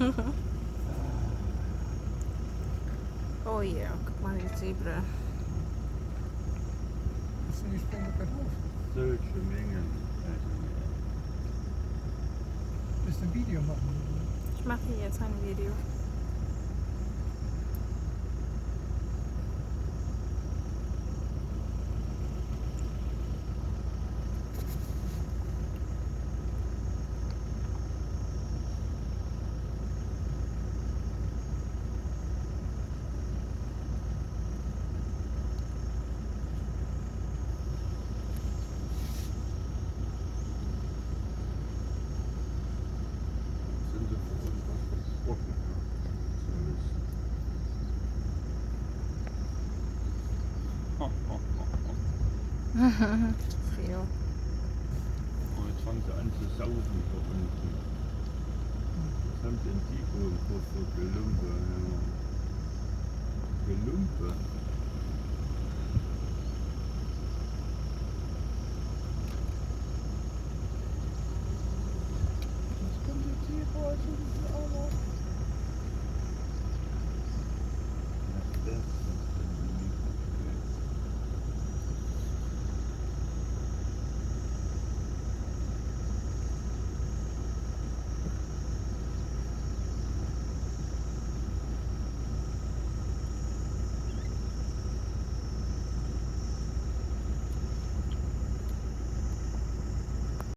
Oh ja, guck mal die Zebra. Ist die Sprünge drauf? Solche Mengen. Willst du ein Video machen? Ich mache jetzt ein Video. Sind sie vor uns was versprochen? Frio. Oh, jetzt fangen sie an zu saugen da unten. Was haben denn die wohl für Gelumpe? Ja. Gelumpe?